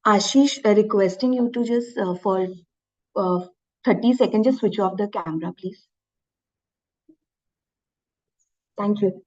Ashish, requesting you to just for uh, 30 seconds, just switch off the camera, please. Thank you.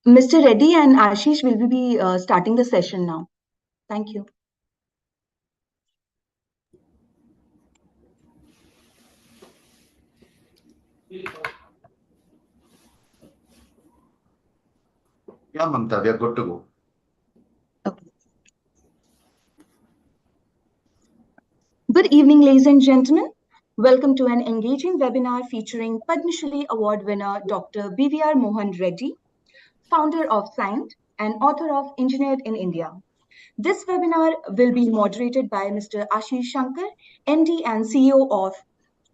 Mr. Reddy and Ashish will be starting the session now. Thank you. Yeah, Mamta, we are good to go. Okay. Good evening, ladies and gentlemen. Welcome to an engaging webinar featuring Padma Shri Award winner Dr. BVR Mohan Reddy, founder of Science and author of Engineered in India. This webinar will be moderated by Mr. Ashish Shankar, MD and CEO of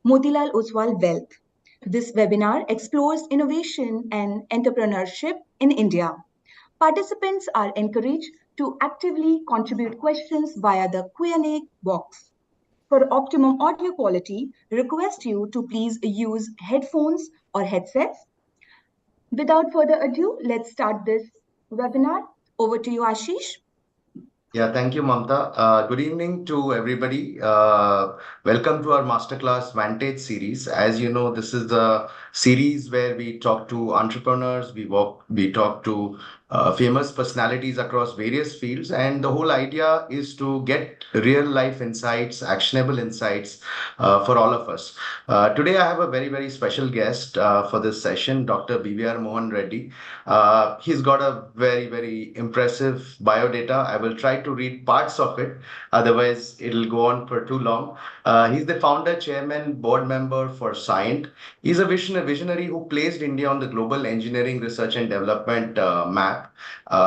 Motilal Oswal Wealth. This webinar explores innovation and entrepreneurship in India. Participants are encouraged to actively contribute questions via the Q&A box. For optimum audio quality, request you to please use headphones or headsets. Without further ado, let's start this webinar. Over to you, Ashish. Yeah, thank you, Mamta. Good evening to everybody. Welcome to our Masterclass Vantage series. As you know, this is the series where we talk to entrepreneurs, we talk to famous personalities across various fields, and the whole idea is to get real life insights, actionable insights for all of us. Today, I have a very, very special guest for this session, Dr. BVR Mohan Reddy. He's got a very, very impressive biodata. I will try to read parts of it, otherwise, it'll go on for too long. He's the founder, chairman, board member for Scient. He's a visionary who placed India on the global engineering research and development map.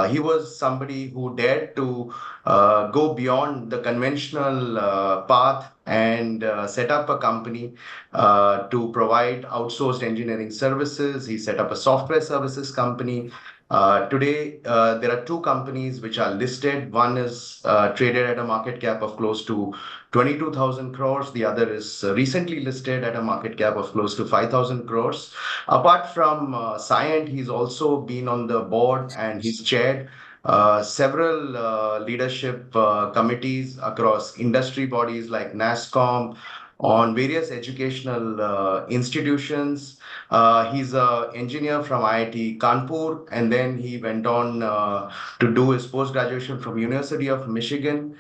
He was somebody who dared to go beyond the conventional path and set up a company to provide outsourced engineering services. He set up a software services company. Today, there are two companies which are listed. One is traded at a market cap of close to 22,000 crores. The other is recently listed at a market cap of close to 5,000 crores. Apart from Scient, he's also been on the board and he's chaired several leadership committees across industry bodies like NASSCOM, on various educational institutions. He's an engineer from IIT Kanpur, and then he went on to do his post-graduation from University of Michigan.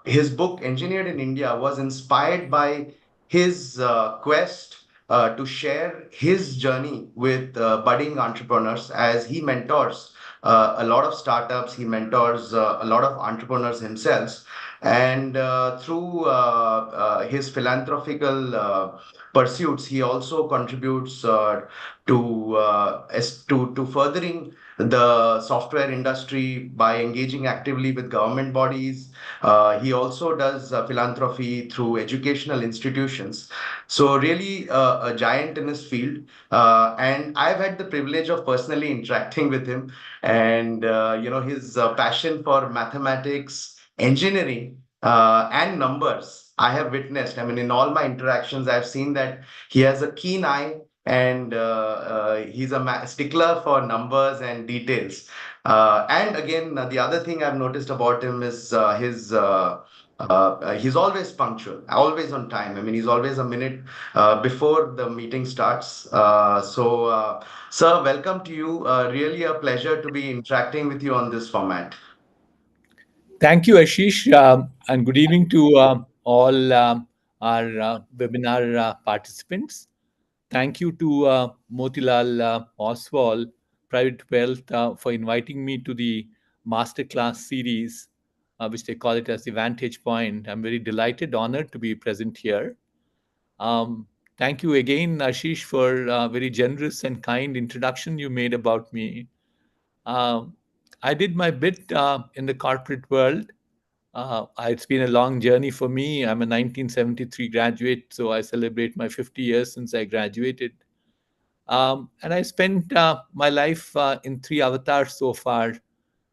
His book, Engineered in India, was inspired by his quest to share his journey with budding entrepreneurs as he mentors a lot of startups, he mentors a lot of entrepreneurs himself. And through his philanthropical pursuits, he also contributes to furthering the software industry by engaging actively with government bodies. He also does philanthropy through educational institutions. So really a giant in his field. And I've had the privilege of personally interacting with him, and his passion for mathematics, engineering, and numbers. I have witnessed. I mean, in all my interactions, I've seen that he has a keen eye and he's a stickler for numbers and details. And again, the other thing I've noticed about him is his. He's always punctual, always on time. I mean, he's always a minute before the meeting starts. Sir, welcome to you. Really a pleasure to be interacting with you on this format. Thank you, Ashish, and good evening to all our webinar participants. Thank you to Motilal Oswal, Private Wealth, for inviting me to the Masterclass series, which they call it as the Vantage Point. I'm very delighted, honored to be present here. Um, Thank you again, Ashish, for a very generous and kind introduction you made about me. Um, I did my bit in the corporate world. It's been a long journey for me. I'm a 1973 graduate, so I celebrate my 50 years since I graduated. And I spent my life in three avatars so far.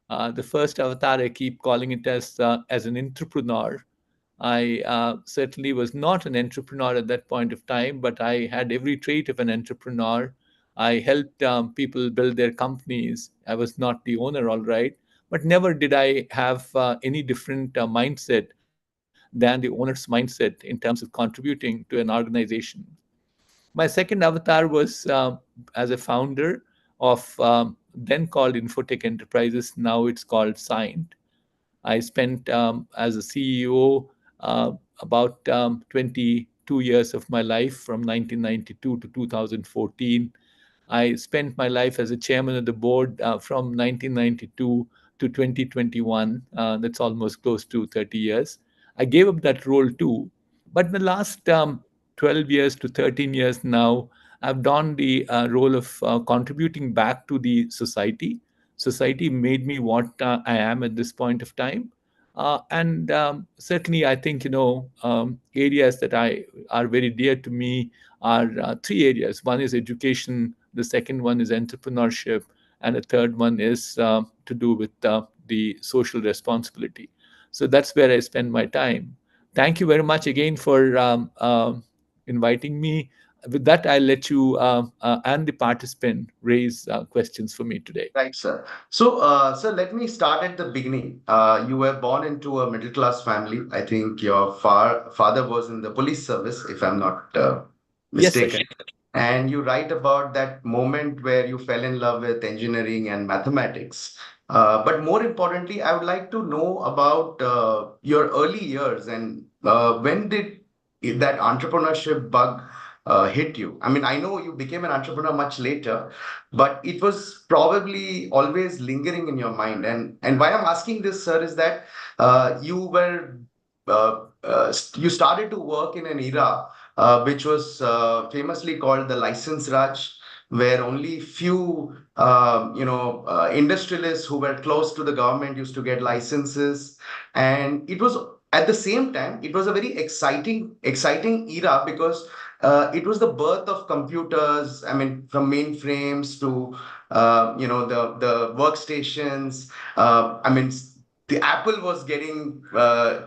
The first avatar, I keep calling it as an entrepreneur. I certainly was not an entrepreneur at that point of time, but I had every trait of an entrepreneur. I helped people build their companies. I was not the owner, all right, but never did I have any different mindset than the owner's mindset in terms of contributing to an organization. My second avatar was as a founder of then called Infotech Enterprises, now it's called Signed. I spent as a CEO about 22 years of my life from 1992 to 2014. I spent my life as a chairman of the board from 1992 to 2021. That's almost close to 30 years. I gave up that role too. But in the last 12 years to 13 years now, I've done the role of contributing back to the society. Society made me what I am at this point of time. And certainly, I think, areas that I are very dear to me are three areas. One is education, the second one is entrepreneurship, and the third one is to do with the social responsibility. So that's where I spend my time. Thank you very much again for inviting me. With that, I'll let you and the participant raise questions for me today. Right, sir. So, sir, let me start at the beginning. You were born into a middle class family. I think your father was in the police service, if I'm not Yes, mistaken. Ashi. And you write about that moment where you fell in love with engineering and mathematics. But more importantly, I would like to know about your early years and when did that entrepreneurship bug hit you? I mean, I know you became an entrepreneur much later, but it was probably always lingering in your mind. And why I'm asking this, sir, is that you started to work in an era which was famously called the license Raj, where only few, industrialists who were close to the government used to get licenses. And it was at the same time, it was a very exciting era because it was the birth of computers. I mean, from mainframes to, the workstations. I mean, the Apple was getting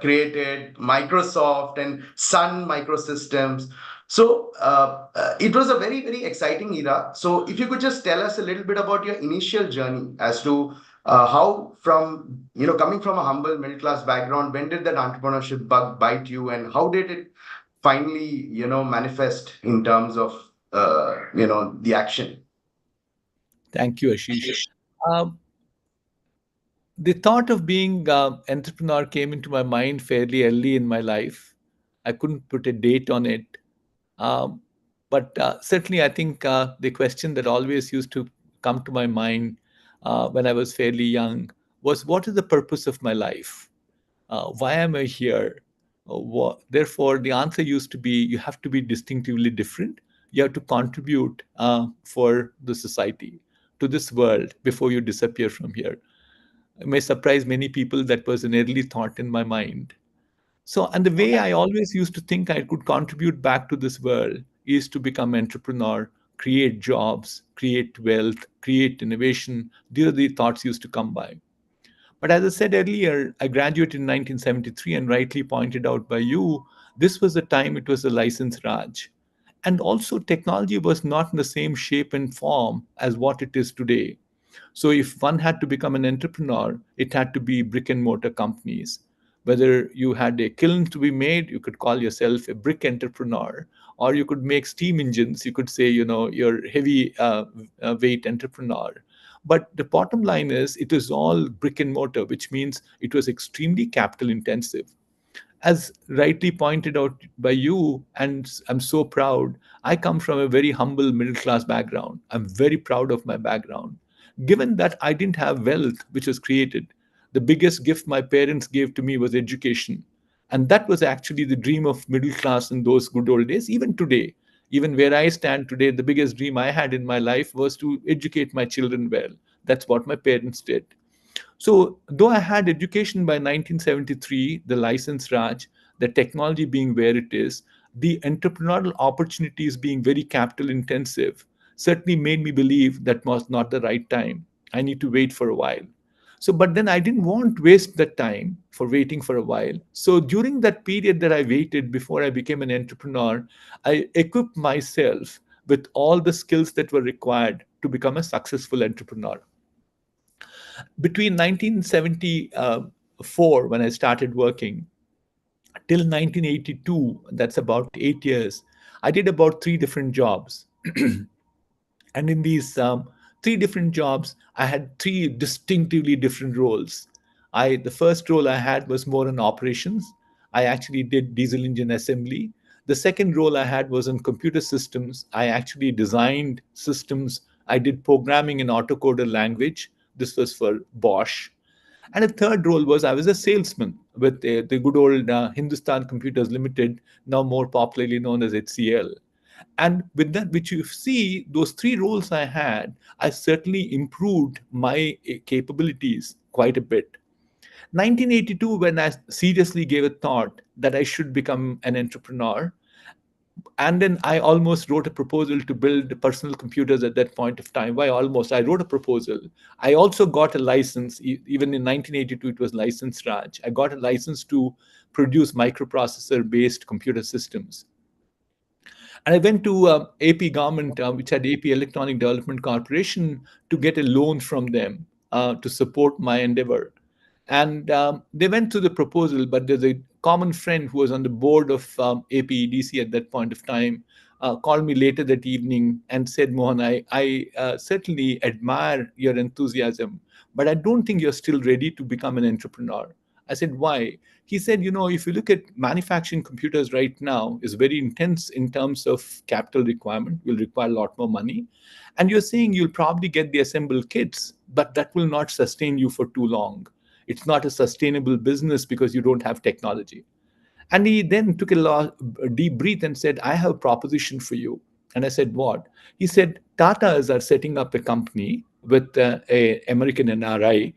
created, Microsoft and Sun Microsystems. So it was a very exciting era. So if you could just tell us a little bit about your initial journey as to how from coming from a humble middle class background, when did that entrepreneurship bug bite you, and how did it finally manifest in terms of the action? Thank you, Ashish. Um, the thought of being entrepreneur came into my mind fairly early in my life. I couldn't put a date on it. Um, but certainly, I think the question that always used to come to my mind when I was fairly young was, what is the purpose of my life? Why am I here? Therefore, the answer used to be, you have to be distinctively different. You have to contribute for the society, to this world, before you disappear from here. It may surprise many people, that was an early thought in my mind. So, and the way I always used to think I could contribute back to this world is to become entrepreneur, create jobs, create wealth, create innovation. These are the thoughts used to come by. But as I said earlier, I graduated in 1973, and rightly pointed out by you, this was the time it was a license Raj. And also, technology was not in the same shape and form as what it is today. So if one had to become an entrepreneur, it had to be brick and mortar companies. Whether you had a kiln to be made, you could call yourself a brick entrepreneur, or you could make steam engines. You could say, you're heavy weight entrepreneur. But the bottom line is it is all brick and mortar, which means it was extremely capital intensive. As rightly pointed out by you, and I'm so proud, I come from a very humble middle class background. I'm very proud of my background. Given that I didn't have wealth which was created, the biggest gift my parents gave to me was education. And that was actually the dream of middle class in those good old days, even today. Even where I stand today, the biggest dream I had in my life was to educate my children well. That's what my parents did. So, though I had education by 1973, the license Raj, the technology being where it is, the entrepreneurial opportunities being very capital intensive, certainly made me believe that was not the right time. I need to wait for a while. So, but then I didn't want to waste that time for waiting for a while. So, during that period that I waited before I became an entrepreneur, I equipped myself with all the skills that were required to become a successful entrepreneur. Between 1974, when I started working, till 1982, that's about 8 years, I did about three different jobs. And in these three different jobs, I had three distinctively different roles. The first role I had was more in operations. I actually did diesel engine assembly. The second role I had was in computer systems. I actually designed systems. I did programming in autocoder language. This was for Bosch. And a third role was I was a salesman with the good old Hindustan Computers Limited, now more popularly known as HCL. And with that, which you see, those three roles I had, I certainly improved my capabilities quite a bit. 1982, when I seriously gave a thought that I should become an entrepreneur, and then I almost wrote a proposal to build personal computers at that point of time. Why almost? I wrote a proposal. I also got a license. Even in 1982, it was licensed Raj. I got a license to produce microprocessor-based computer systems. And I went to AP government, which had AP Electronic Development Corporation, to get a loan from them to support my endeavor. And they went through the proposal, but there's a common friend who was on the board of APEDC at that point of time, called me later that evening and said, Mohan, I certainly admire your enthusiasm, but I don't think you're still ready to become an entrepreneur. I said, why? He said, if you look at manufacturing computers right now, is very intense in terms of capital requirement, will require a lot more money. And you're saying you'll probably get the assembled kits, but that will not sustain you for too long. It's not a sustainable business because you don't have technology. And he then took a deep breath and said, I have a proposition for you. And I said, what? He said, Tatas are setting up a company with a American NRI,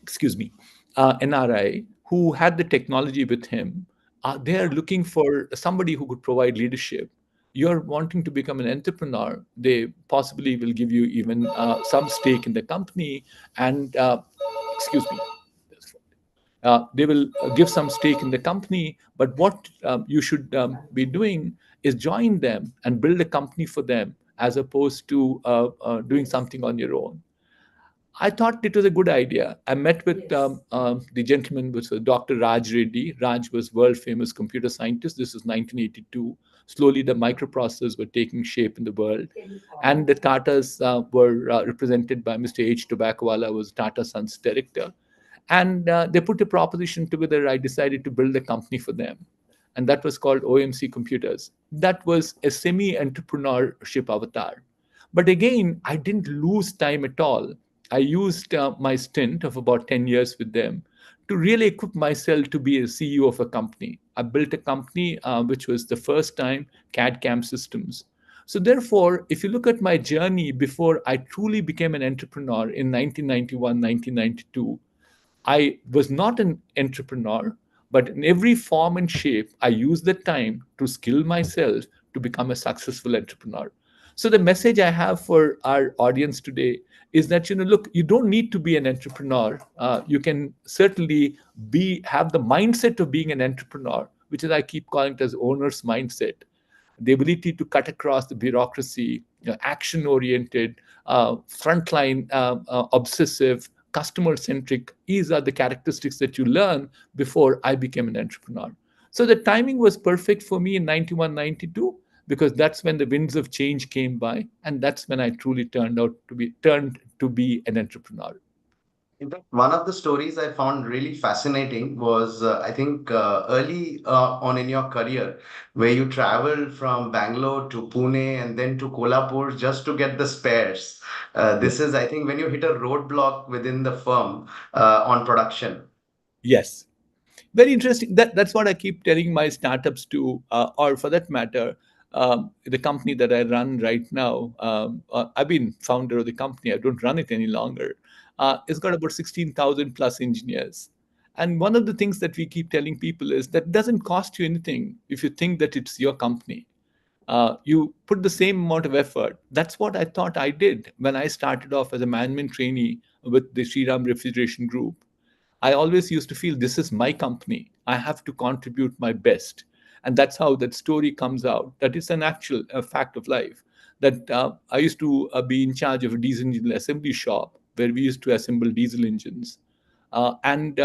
excuse me, NRI, who had the technology with him. They are looking for somebody who could provide leadership. You're wanting to become an entrepreneur. They possibly will give you even some stake in the company. And excuse me, they will give some stake in the company. But what you should be doing is join them and build a company for them as opposed to doing something on your own. I thought it was a good idea. I met with the gentleman, which was Dr. Raj Reddy. Raj was world famous computer scientist. This was 1982. Slowly, the microprocessors were taking shape in the world, and the Tatas were represented by Mr. H. Tobaccowala, who was Tata Sons director. And they put a proposition together. I decided to build a company for them, and that was called OMC Computers. That was a semi-entrepreneurship avatar. But again, I didn't lose time at all. I used my stint of about 10 years with them to really equip myself to be a CEO of a company. I built a company which was the first time CAD CAM systems. So, therefore, if you look at my journey before I truly became an entrepreneur in 1991, 1992, I was not an entrepreneur, but in every form and shape, I used the time to skill myself to become a successful entrepreneur. So the message I have for our audience today is that look, you don't need to be an entrepreneur. You can certainly have the mindset of being an entrepreneur, which is I keep calling it as owner's mindset, the ability to cut across the bureaucracy, action oriented, frontline obsessive, customer centric. These are the characteristics that you learn before I became an entrepreneur. So the timing was perfect for me in 91, 92. because that's when the winds of change came by, and that's when I truly turned to be an entrepreneur. In fact, one of the stories I found really fascinating was, I think, early on in your career, where you traveled from Bangalore to Pune and then to Kolhapur just to get the spares. This is, I think, when you hit a roadblock within the firm on production. Yes. Very interesting. That's what I keep telling my startups to, or for that matter, the company that I run right now. I've been founder of the company. I don't run it any longer. It's got about 16,000 plus engineers. And one of the things that we keep telling people is that it doesn't cost you anything if you think that it's your company. You put the same amount of effort. That's what I thought I did when I started off as a management trainee with the Sriram Refrigeration Group. I always used to feel this is my company. I have to contribute my best. And that's how that story comes out. That is an actual fact of life. That I used to be in charge of a diesel engine assembly shop where we used to assemble diesel engines. And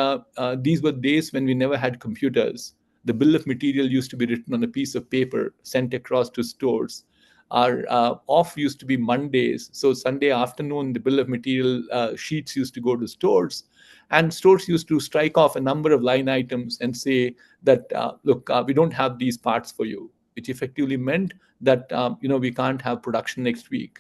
these were days when we never had computers. The bill of material used to be written on a piece of paper, sent across to stores. Our off used to be Mondays. So Sunday afternoon, the bill of material sheets used to go to stores, and stores used to strike off a number of line items and say that, look, we don't have these parts for you, which effectively meant that we can't have production next week.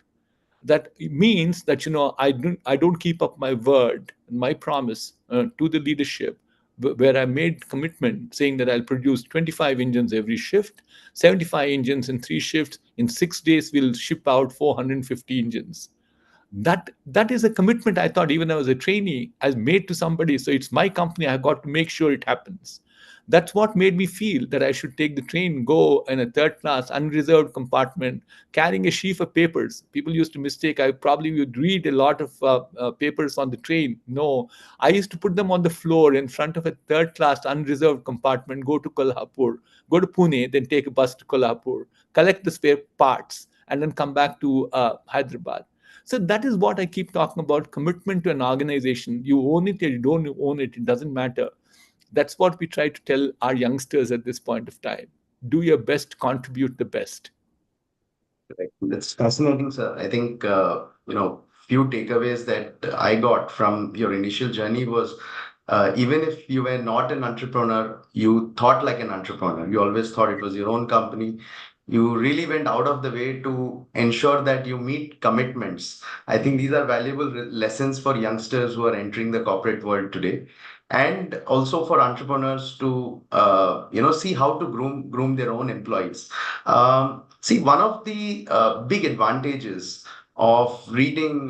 That means that I don't keep up my word and my promise to the leadership, where I made commitment saying that I'll produce 25 engines every shift, 75 engines in 3 shifts. In 6 days, we'll ship out 450 engines. That is a commitment. I thought, even I was a trainee, I made to somebody. So it's my company. I got to make sure it happens. That's what made me feel that I should take the train, go in a third class unreserved compartment, carrying a sheaf of papers. People used to mistake I probably would read a lot of papers on the train. No, I used to put them on the floor in front of a third class unreserved compartment, go to Kolhapur, go to Pune, then take a bus to Kolhapur, collect the spare parts, and then come back to Hyderabad. So that is what I keep talking about: commitment to an organization. You own it or you don't own it, it doesn't matter. That's what we try to tell our youngsters at this point of time. Do your best, contribute the best. Right. That's fascinating, sir. I think, few takeaways that I got from your initial journey was, even if you were not an entrepreneur, you thought like an entrepreneur. You always thought it was your own company. You really went out of the way to ensure that you meet commitments. I think these are valuable lessons for youngsters who are entering the corporate world today, and also for entrepreneurs to, see how to groom their own employees. See, one of the big advantages of reading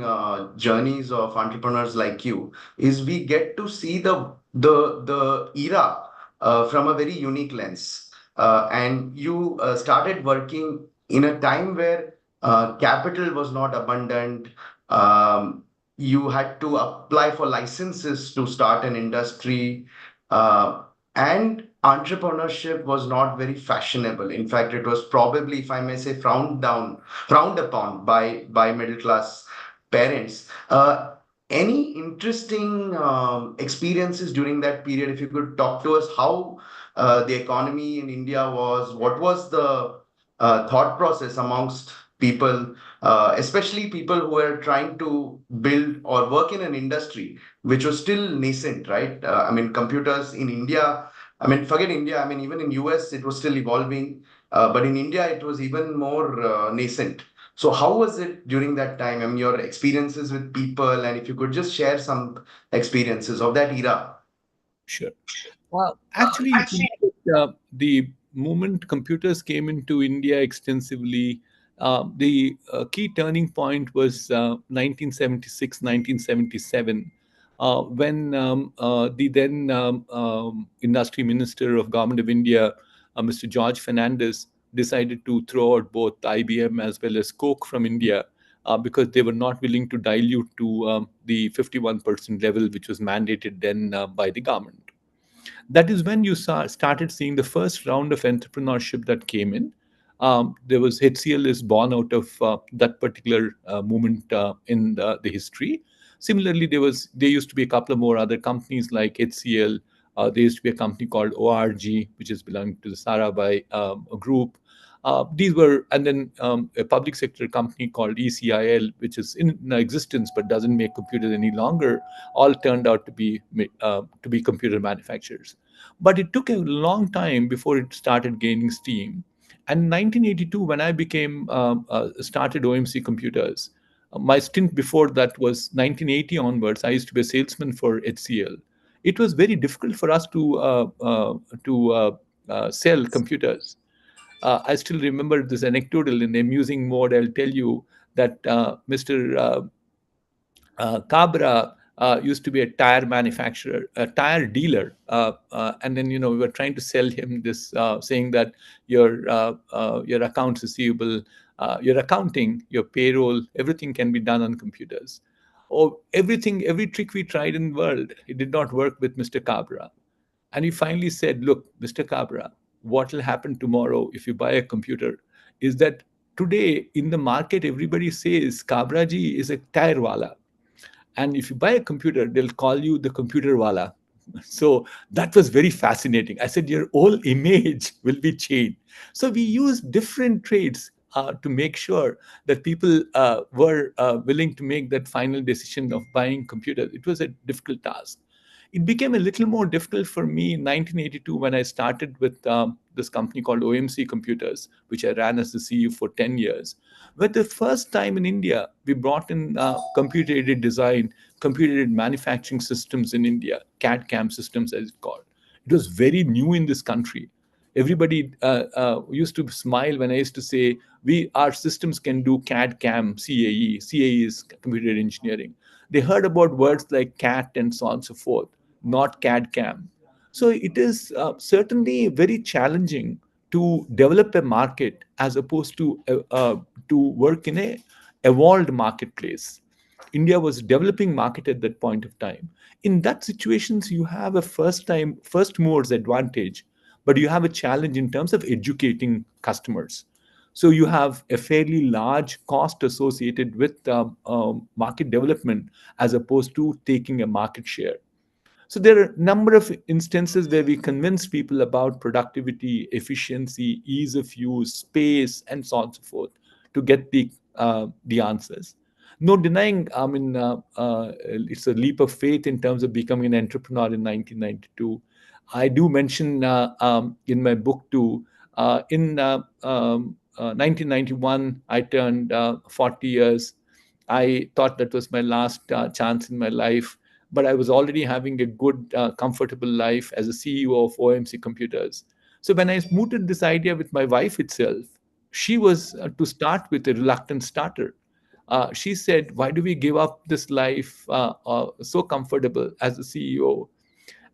journeys of entrepreneurs like you is we get to see the era from a very unique lens. And you started working in a time where capital was not abundant. You had to apply for licenses to start an industry. Uh, and entrepreneurship was not very fashionable. In fact, it was probably, if I may say, frowned upon by middle class parents. Any interesting experiences during that period? If you could talk to us how the economy in India was, what was the thought process amongst people, especially people who were trying to build or work in an industry which was still nascent, right? I mean, computers in India, I mean, forget India, I mean, even in US, it was still evolving, but in India, it was even more nascent. So how was it during that time? I mean, your experiences with people, and if you could just share some experiences of that era. Sure. Actually, if you look at, the moment computers came into India extensively, the key turning point was 1976, 1977, when the then industry minister of Government of India, Mr. George Fernandez, decided to throw out both IBM as well as Coke from India, because they were not willing to dilute to the 51% level, which was mandated then by the government. That is when you started seeing the first round of entrepreneurship that came in. There was HCL is born out of that particular moment in the history. Similarly, there used to be a couple of more other companies like HCL. There used to be a company called ORG, which is belonging to the Sarabhai group. These were, and then a public sector company called ECIL, which is in existence but doesn't make computers any longer, all turned out to be computer manufacturers. But it took a long time before it started gaining steam. And in 1982, when I became started OMC Computers, my stint before that was 1980 onwards. I used to be a salesman for HCL. It was very difficult for us to sell computers. I still remember this anecdotal in amusing mode. I'll tell you that Mr. Cabra used to be a tire manufacturer, a tire dealer, and then we were trying to sell him this, saying that your accounts receivable, your accounting, your payroll, everything can be done on computers. Oh, everything, every trick we tried in the world, it did not work with Mr. Cabra. And he finally said, "Look, Mr. Cabra, what will happen tomorrow if you buy a computer is that today in the market, everybody says Cabra ji is a tire wala. And if you buy a computer, they'll call you the computer wala." So that was very fascinating. I said, your whole image will be changed. So we used different traits to make sure that people were willing to make that final decision of buying computers. It was a difficult task. It became a little more difficult for me in 1982 when I started with this company called OMC Computers, which I ran as the CEO for 10 years. But the first time in India, we brought in computer aided design, computer aided manufacturing systems in India, CAD CAM systems as it's called. It was very new in this country. Everybody used to smile when I used to say, our systems can do CAD CAM, CAE. CAE is computer engineering. They heard about words like CAT and so on and so forth, not CAD CAM. So it is certainly very challenging to develop a market as opposed to work in a evolved marketplace. India was developing market at that point of time. In that situations, you have a first movers advantage, but you have a challenge in terms of educating customers. So you have a fairly large cost associated with market development as opposed to taking a market share. So there are a number of instances where we convince people about productivity, efficiency, ease of use, space, and so on and so forth to get the answers. No denying, I mean, it's a leap of faith in terms of becoming an entrepreneur in 1992. I do mention in my book too, in 1991, I turned 40 years. I thought that was my last chance in my life, but I was already having a good, comfortable life as a CEO of OMC Computers. So when I mooted this idea with my wife itself, she was to start with a reluctant starter. She said, "Why do we give up this life so comfortable as a CEO?"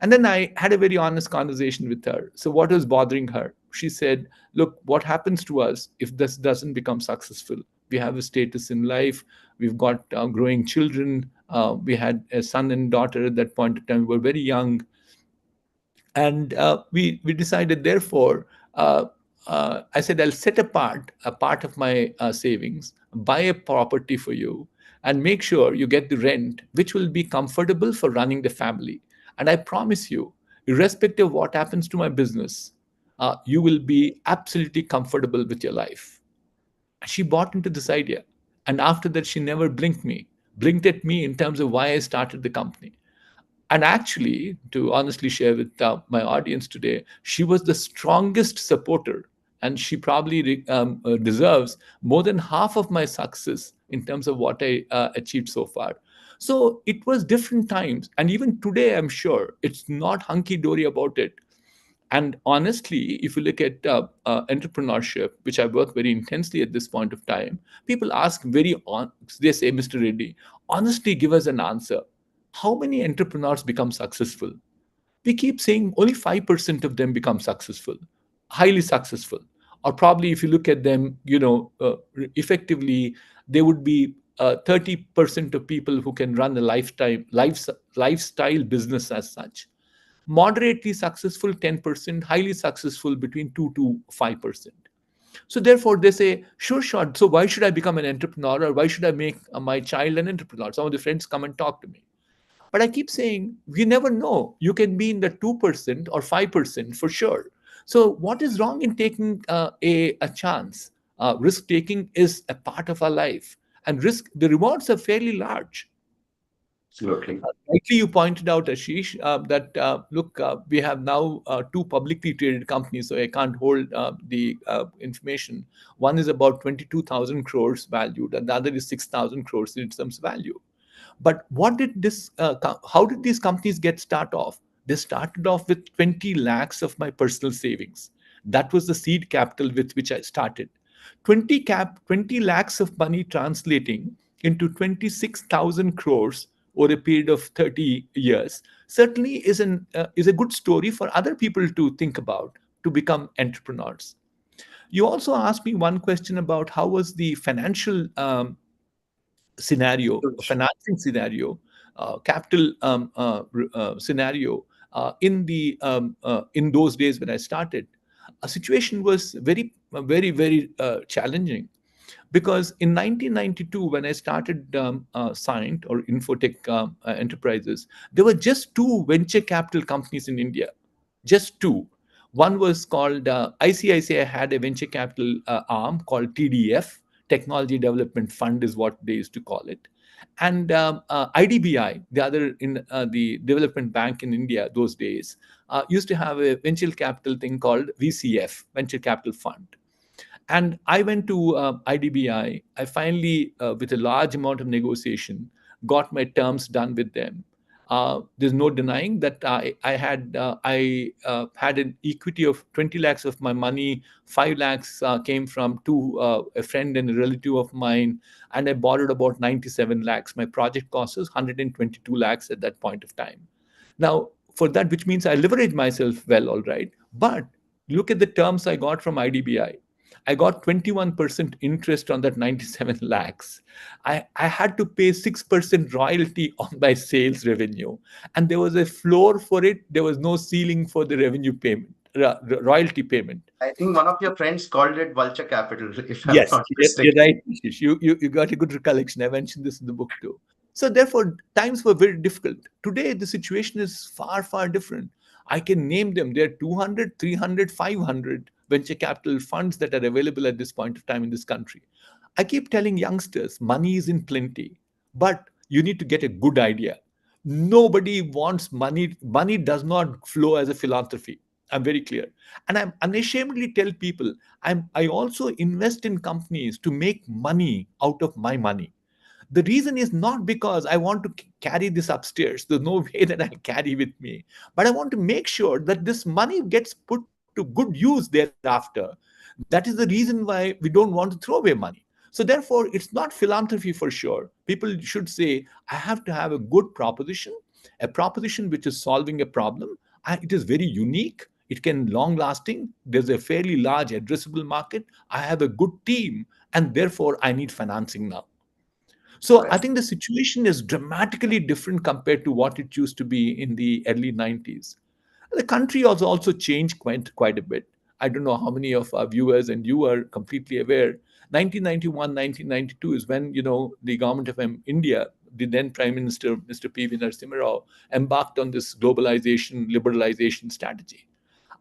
And then I had a very honest conversation with her. So, what was bothering her? She said, "Look, what happens to us if this doesn't become successful? We have a status in life, we've got growing children, we had a son and daughter at that point in time, we were very young, and we decided therefore I said, I'll set apart a part of my savings, buy a property for you, and make sure you get the rent which will be comfortable for running the family. And I promise you, irrespective of what happens to my business, you will be absolutely comfortable with your life." She bought into this idea, and after that she never blinked at me in terms of why I started the company. And actually, to honestly share with my audience today, she was the strongest supporter, and she probably deserves more than half of my success in terms of what I achieved so far. So it was different times, and even today I'm sure it's not hunky-dory about it. And honestly, if you look at entrepreneurship, which I work very intensely at this point of time, people ask they say, "Mr. Reddy, honestly, give us an answer. How many entrepreneurs become successful?" We keep saying only 5% of them become successful, highly successful. Or probably if you look at them, effectively, there would be 30% of people who can run a lifestyle business as such. Moderately successful 10%, highly successful between 2 to 5%. So therefore they say, "Sure, sure, so why should I become an entrepreneur, or why should I make my child an entrepreneur?" Some of the friends come and talk to me. But I keep saying, you never know. You can be in the 2% or 5% for sure. So, what is wrong in taking a chance? Risk taking is a part of our life, and the rewards are fairly large. Absolutely. Rightly, you pointed out, Ashish, that look, we have now two publicly traded companies, so I can't hold the information. One is about 22,000 crores valued, and the other is 6,000 crores in terms of value. But how did these companies get start off? They started off with 20 lakhs of my personal savings. That was the seed capital with which I started. 20 lakhs of money translating into 26,000 crores over a period of 30 years certainly is a good story for other people to think about to become entrepreneurs. You also asked me one question about how was the financing scenario, capital scenario in those days when I started. A situation was very challenging because in 1992 when I started Scient or Infotech Enterprises, there were just two venture capital companies in India, just two. One was called ICICI had a venture capital arm called TDF, Technology Development Fund is what they used to call it. And IDBI, the other in the development bank in India those days, used to have a venture capital thing called VCF, Venture Capital Fund. And I went to IDBI. I finally, with a large amount of negotiation, got my terms done with them. There's no denying that I had an equity of 20 lakhs of my money. 5 lakhs came from a friend and a relative of mine, and I borrowed about 97 lakhs. My project cost was 122 lakhs at that point of time. Now, for that, which means I leverage myself well, all right. But look at the terms I got from IDBI. I got 21% interest on that 97 lakhs. I had to pay 6% royalty on my sales revenue. And there was a floor for it. There was no ceiling for the revenue payment, royalty payment. I think one of your friends called it vulture capital, if I'm Yes, not you're mistaken. right, Ashish. You got a good recollection. I mentioned this in the book too. So therefore, times were very difficult. Today, the situation is far different. I can name them. There are 200, 300, 500 venture capital funds that are available at this point of time in this country. I keep telling youngsters, money is in plenty, but you need to get a good idea. Nobody wants money. Money does not flow as a philanthropy. I'm very clear. And I'm unashamedly tell people I also invest in companies to make money out of my money. The reason is not because I want to carry this upstairs. There's no way that I'll carry with me. But I want to make sure that this money gets put to good use thereafter. That is the reason why we don't want to throw away money. So therefore, it's not philanthropy for sure. People should say, I have to have a proposition which is solving a problem. It is very unique. It can long lasting. There's a fairly large addressable market. I have a good team, and therefore I need financing now. So I Right. think the situation is dramatically different compared to what it used to be in the early 90s. The country has also changed quite a bit. I don't know how many of our viewers and you are completely aware. 1991, 1992 is when the government of India, the then Prime Minister Mr. P.V. Narasimha Rao, embarked on this globalization liberalization strategy.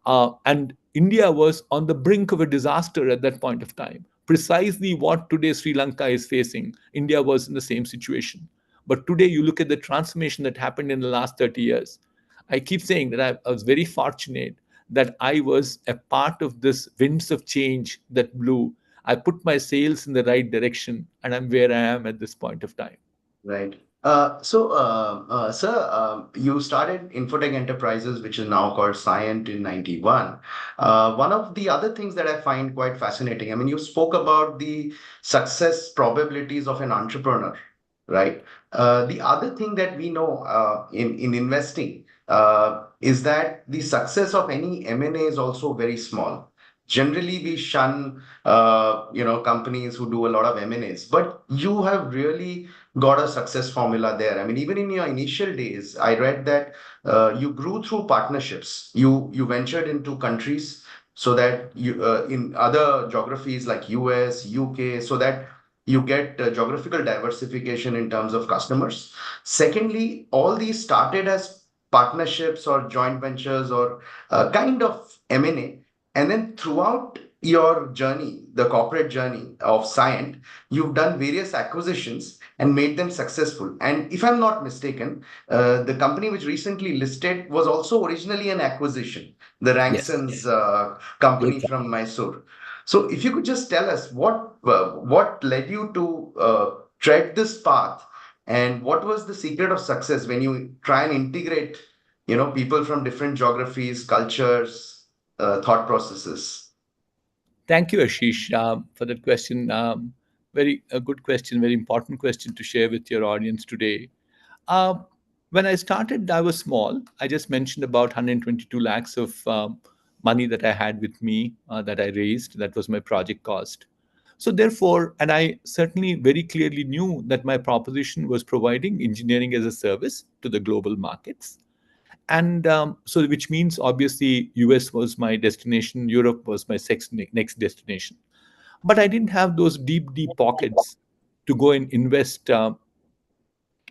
And India was on the brink of a disaster at that point of time. Precisely what today Sri Lanka is facing, India was in the same situation. But today, you look at the transformation that happened in the last 30 years. I keep saying that I was very fortunate that I was a part of this winds of change that blew. I put my sails in the right direction, and I'm where I am at this point of time. Right. Sir, you started Infotech Enterprises, which is now called Scient in 91. One of the other things that I find quite fascinating, I mean, you spoke about the success probabilities of an entrepreneur, right? The other thing that we know in investing is that the success of any M&A is also very small. Generally, we shun, companies who do a lot of M&As, but you have really got a success formula there. I mean, even in your initial days, I read that you grew through partnerships. You ventured into countries so that you in other geographies like US, UK, so that you get geographical diversification in terms of customers. Secondly, all these started as partnerships or joint ventures or kind of M&A. And then throughout your journey, the corporate journey of Cyient, you've done various acquisitions and made them successful. And if I'm not mistaken, the company which recently listed was also originally an acquisition, the Yes, Rankson's you're company correct. from Mysore. So if you could just tell us what led you to tread this path, and what was the secret of success when you try and integrate, people from different geographies, cultures, thought processes. Thank you, Ashish, for that question. Very a good question, very important question to share with your audience today. Uh, when I started, I was small. I just mentioned about 122 lakhs of money that I had with me that I raised. That was my project cost. So, therefore, and I certainly very clearly knew that my proposition was providing engineering as a service to the global markets. And so, which means obviously, US was my destination, Europe was my next destination. But I didn't have those deep, deep pockets to go and invest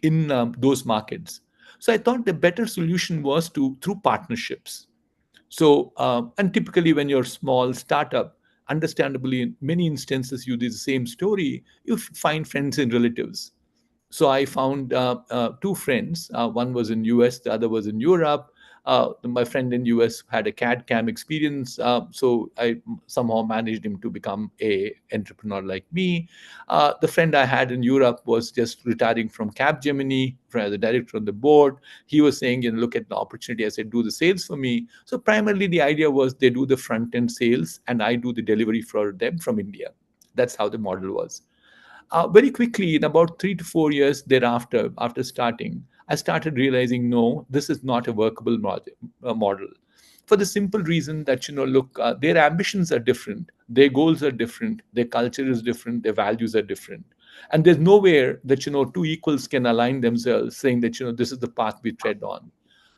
in those markets. So I thought the better solution was to through partnerships. So and typically when you're small startup, understandably in many instances you do the same story. You find friends and relatives. So I found two friends. One was in US, the other was in Europe. My friend in US had a CAD CAM experience, so I somehow managed him to become a entrepreneur like me. The friend I had in Europe was just retiring from Capgemini as a director on the board. He was saying, look at the opportunity. I said, do the sales for me. So primarily the idea was they do the front end sales and I do the delivery for them from India. That's how the model was. Very quickly, in about 3 to 4 years thereafter, after starting, I started realizing no, this is not a workable model. For the simple reason that, look, their ambitions are different, their goals are different, their culture is different, their values are different. And there's nowhere that, two equals can align themselves saying that, this is the path we tread on.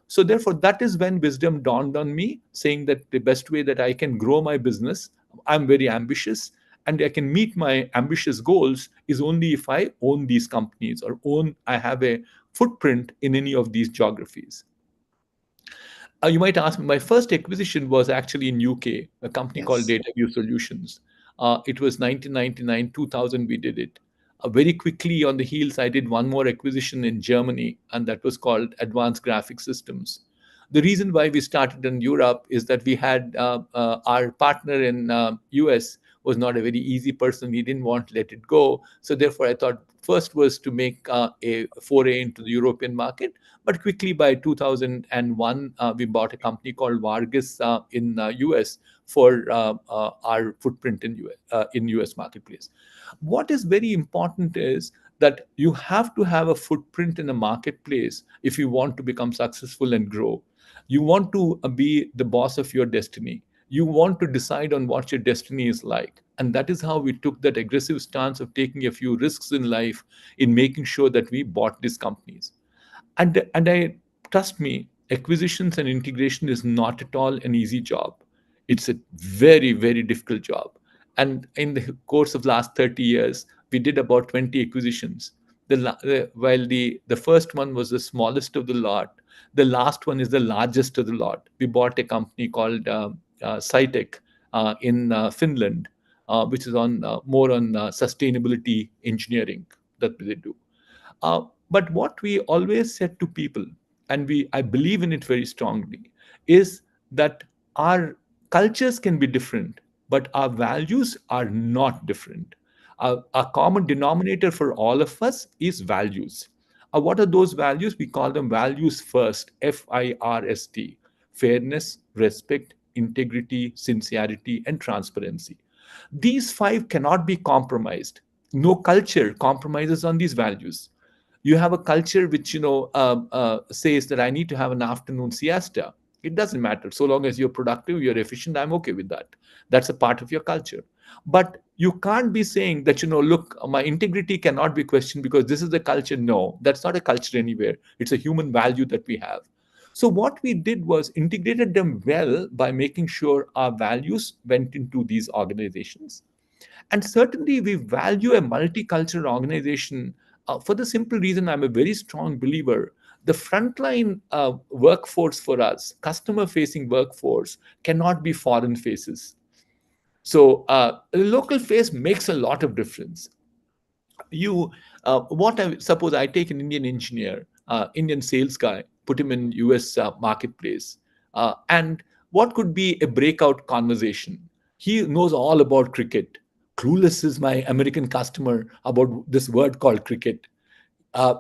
So therefore, that is when wisdom dawned on me, saying that the best way that I can grow my business, I'm very ambitious, and I can meet my ambitious goals is only if I own these companies or I have a footprint in any of these geographies. You might ask me, my first acquisition was actually in UK, a company called Yes. DataView Solutions. It was 1999, 2000 we did it. Very quickly on the heels, I did one more acquisition in Germany, and that was called Advanced Graphic Systems. The reason why we started in Europe is that we had our partner in US was not a very easy person. He didn't want to let it go. So therefore, I thought first was to make a foray into the European market. But quickly by 2001, we bought a company called Vargas in US for our footprint in US marketplace. What is very important is that you have to have a footprint in a marketplace if you want to become successful and grow. You want to be the boss of your destiny. You want to decide on what your destiny is like. And that is how we took that aggressive stance of taking a few risks in life in making sure that we bought these companies. And I trust me, acquisitions and integration is not at all an easy job. It's a very, very difficult job. And in the course of last 30 years, we did about 20 acquisitions. While the first one was the smallest of the lot, the last one is the largest of the lot. We bought a company called Cytec in Finland, which is on more on sustainability engineering that they do. Uh, but what we always said to people, and I believe in it very strongly, is that our cultures can be different, but our values are not different. A common denominator for all of us is values. What are those values? We call them values first, FIRST: fairness, respect, integrity, sincerity, and transparency. These five cannot be compromised. No culture compromises on these values. You have a culture which says that I need to have an afternoon siesta. It doesn't matter, so long as you're productive, you're efficient, I'm okay with that. That's a part of your culture. But you can't be saying that, look, my integrity cannot be questioned because this is the culture. No, that's not a culture anywhere. It's a human value that we have. So what we did was integrated them well by making sure our values went into these organizations. And certainly, we value a multicultural organization for the simple reason I'm a very strong believer the frontline workforce for us, customer facing workforce, cannot be foreign faces. So the local face makes a lot of difference. You what I suppose I take an Indian engineer, Indian sales guy, put him in US marketplace, and what could be a breakout conversation? He knows all about cricket. Clueless is my American customer about this word called cricket.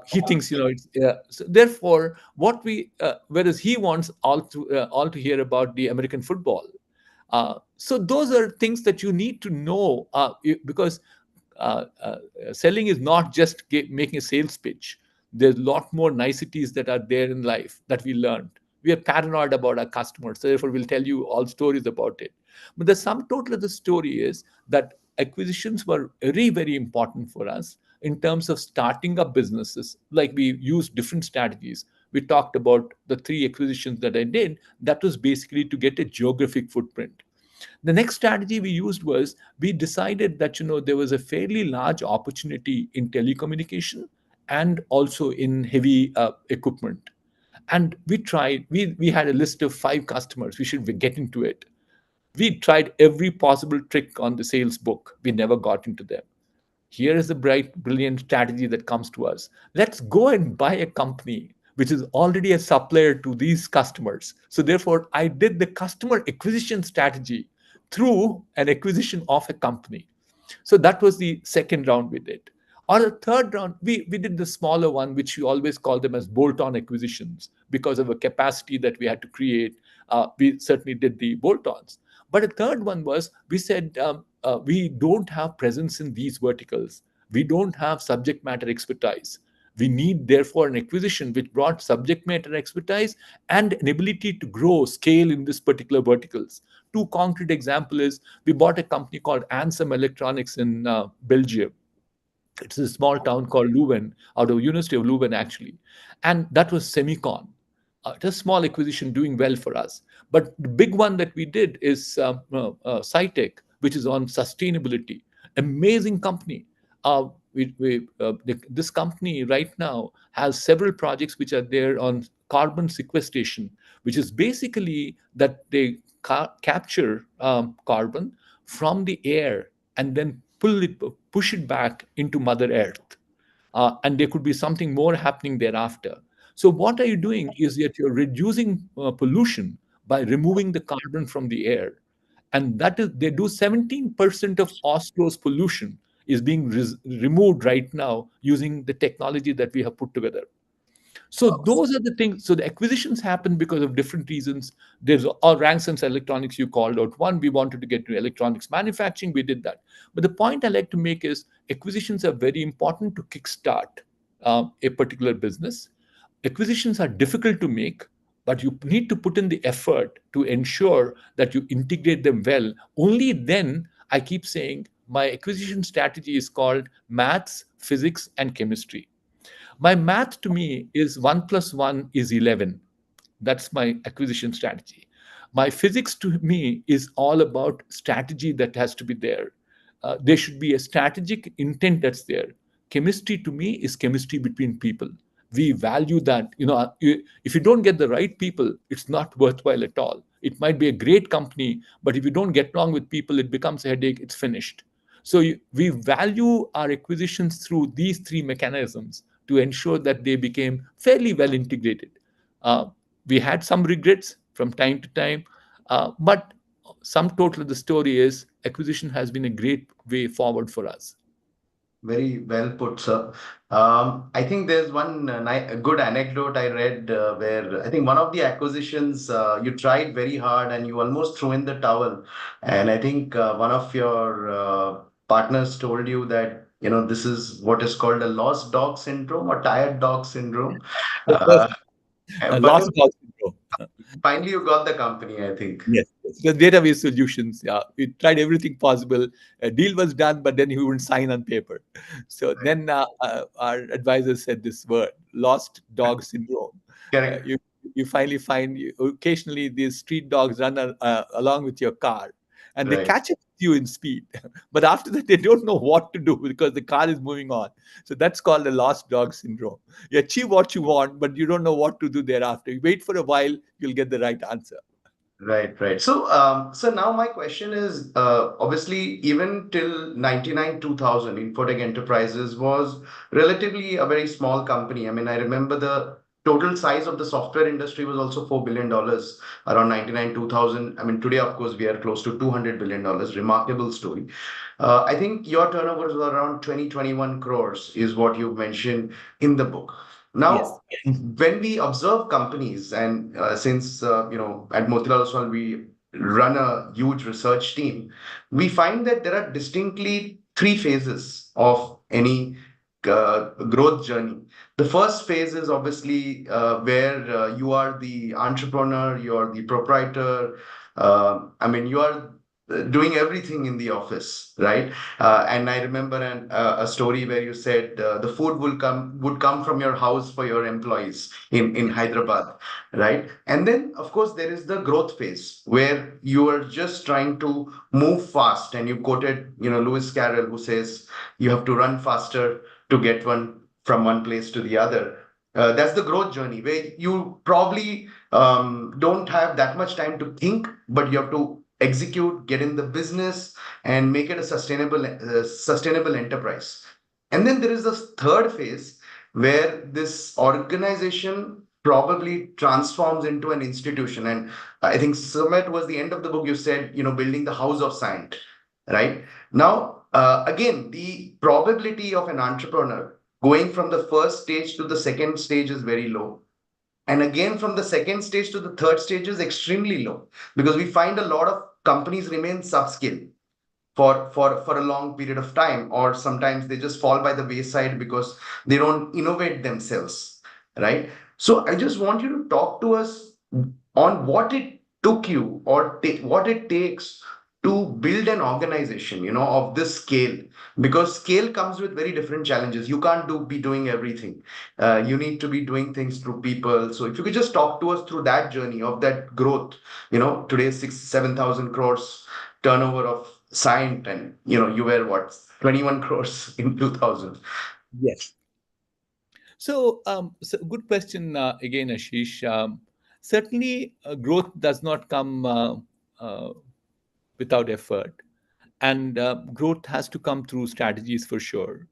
He thinks, it's so therefore what we whereas he wants all to hear about the American football. So those are things that you need to know, because uh, uh, selling is not just making a sales pitch. There's a lot more niceties that are there in life that we learned. We are paranoid about our customers, so therefore we'll tell you all stories about it. But the sum total of the story is that acquisitions were very, very important for us in terms of starting up businesses. Like, we used different strategies. We talked about the three acquisitions that I did. That was basically to get a geographic footprint. The next strategy we used was, we decided that there was a fairly large opportunity in telecommunication and also in heavy equipment. And we had a list of 5 customers. We should get into it. We tried every possible trick on the sales book. We never got into them. Here is the brilliant strategy that comes to us. Let's go and buy a company which is already a supplier to these customers. So therefore, I did the customer acquisition strategy through an acquisition of a company. So that was the second round we did. Or the third round, we did the smaller one, which we always call them as bolt-on acquisitions because of a capacity that we had to create. We certainly did the bolt-ons. But a third one was, we said, we don't have presence in these verticals. We don't have subject matter expertise. We need, therefore, an acquisition which brought subject matter expertise and an ability to grow, scale in this particular verticals. Two concrete example is, we bought a company called Ansem Electronics in Belgium. It's a small town called Leuven, out of University of Leuven, actually. And that was semicon. It's a small acquisition doing well for us. But the big one that we did is Cytec, which is on sustainability. Amazing company. This company right now has several projects which are there on carbon sequestration, which is basically that they capture carbon from the air and then push it back into Mother Earth. And there could be something more happening thereafter. So what are you doing is that you're reducing pollution by removing the carbon from the air. And that is, they do 17% of Oslo's pollution is being removed right now using the technology that we have put together. So those are the things. So the acquisitions happen because of different reasons. There's all ranks and electronics you called out. One, we wanted to get to electronics manufacturing. We did that. But the point I like to make is, acquisitions are very important to kickstart a particular business. Acquisitions are difficult to make, but you need to put in the effort to ensure that you integrate them well. Only then, I keep saying, my acquisition strategy is called maths, physics, and chemistry. My math to me is 1 plus 1 is 11. That's my acquisition strategy. My physics to me is all about strategy that has to be there. There should be a strategic intent that's there. Chemistry to me is chemistry between people. We value that. If you don't get the right people, it's not worthwhile at all. It might be a great company, but if you don't get along with people, it becomes a headache. It's finished. So we value our acquisitions through these three mechanisms to ensure that they became fairly well integrated. Uh, we had some regrets from time to time, but sum total of the story is, acquisition has been a great way forward for us. Very well put, sir. I think there's one a good anecdote I read where I think one of the acquisitions you tried very hard and you almost threw in the towel. And I think one of your partners told you that, this is what is called a lost dog syndrome or tired dog syndrome. It was Uh, a but lost cause syndrome. finally you got the company, I think. Yes, yes. The database solutions. Yeah, we tried everything possible. A deal was done, but then he wouldn't sign on paper. So Right. then our advisor said this word, lost dog syndrome. Uh, Correct. you you finally find occasionally these street dogs run along with your car, and they Right. catch up with you in speed. But after that, they don't know what to do because the car is moving on. So that's called the lost dog syndrome. You achieve what you want, but you don't know what to do thereafter. You wait for a while, you'll get the right answer. Right, right. So, so now my question is, obviously, even till 99, 2000, Infotech Enterprises was relatively a very small company. I mean, I remember the total size of the software industry was also $4 billion around 99, 2000. I mean, today, of course, we are close to $200 billion. Remarkable story. I think your turnover was around 21 crores, is what you mentioned in the book. Yes. Now, when we observe companies, and since at Motilal Oswal we run a huge research team, we find that there are distinctly three phases of any growth journey. The first phase is obviously where you are the entrepreneur, you are the proprietor. I mean, you are doing everything in the office, right? And I remember a story where you said the food would come from your house for your employees in Yes. Hyderabad, right? And then, of course, there is the growth phase where you are just trying to move fast. And you quoted, Lewis Carroll, who says you have to run faster to get one from one place to the other. That's the growth journey where you probably don't have that much time to think, but you have to execute, get in the business, and make it a sustainable enterprise. And then there is this third phase where this organization probably transforms into an institution. And I think somewhere towards the end of the book, you said, building the house of science, right? Now, again, the probability of an entrepreneur going from the first stage to the second stage is very low. And again, from the second stage to the third stage is extremely low because we find a lot of companies remain subscale for a long period of time, or sometimes they just fall by the wayside because they don't innovate themselves, right? So I just want you to talk to us on what it took you or what it takes to build an organization, of this scale, because scale comes with very different challenges. You can't be doing everything. You need to be doing things through people. So if you could just talk to us through that journey of that growth, today 7,000 crores turnover of Scient, and you were what, 21 crores in 2000. Yes. So good question again, Ashish. Certainly, growth does not come uh, without effort, and growth has to come through strategies for sure.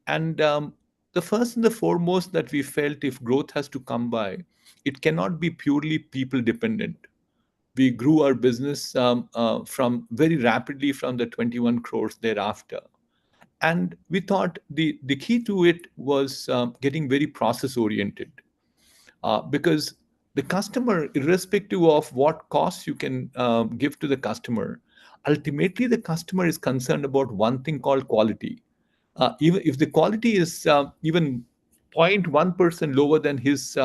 And the first and the foremost that we felt, if growth has to come by, it cannot be purely people dependent. We grew our business from very rapidly from the 21 crores thereafter. And we thought the key to it was getting very process oriented, because the customer, irrespective of what costs you can give to the customer, ultimately the customer is concerned about one thing called quality. Even if the quality is even 0.1% lower than his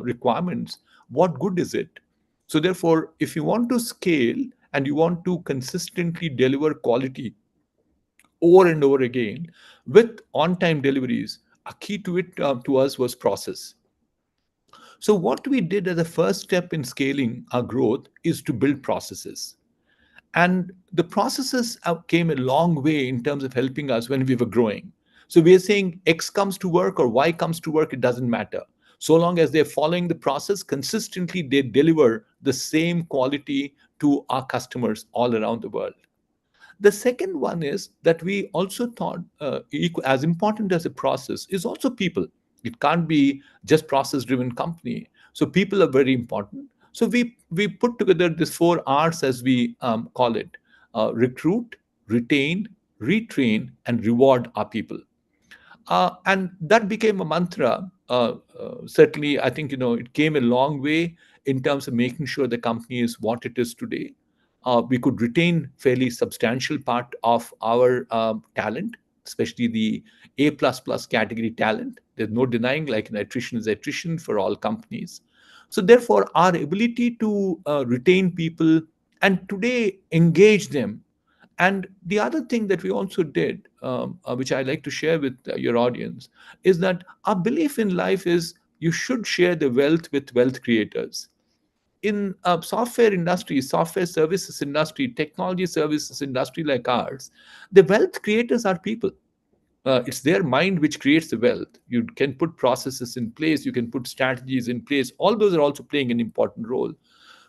requirements, what good is it? So therefore, if you want to scale and you want to consistently deliver quality over and over again with on-time deliveries, a key to it to us was process. So what we did as a first step in scaling our growth is to build processes. And the processes came a long way in terms of helping us when we were growing. So we are saying X comes to work or Y comes to work, it doesn't matter. So long as they're following the process consistently, they deliver the same quality to our customers all around the world. The second one is that we also thought as important as a process is also people. It can't be just process driven company. So people are very important. So we put together this 4 R's, as we call it: recruit, retain, retrain, and reward our people. And that became a mantra. Certainly, I think it came a long way in terms of making sure the company is what it is today. We could retain fairly substantial part of our talent, especially the A plus plus category talent. There's no denying, like attrition is attrition for all companies. So therefore, our ability to retain people and today engage them. And the other thing that we also did, which I like to share with your audience, is that our belief in life is you should share the wealth with wealth creators. in software industry, software services industry, technology services industry like ours, the wealth creators are people. It's their mind which creates the wealth. You can put processes in place, you can put strategies in place. All those are also playing an important role.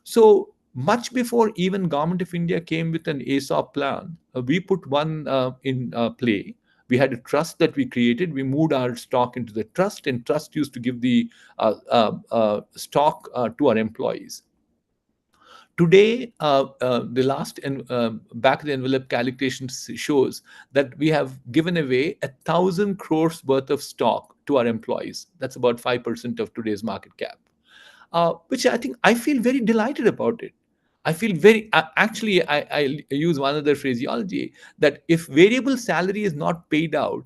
So much before even Government of India came with an ASOP plan, we put one in play. We had a trust that we created. We moved our stock into the trust, and trust used to give the stock to our employees. Today, the last back of the envelope calculation shows that we have given away 1,000 crores worth of stock to our employees. That's about 5% of today's market cap, which I think I feel very delighted about it. I feel very actually. I use one other phraseology that if variable salary is not paid out,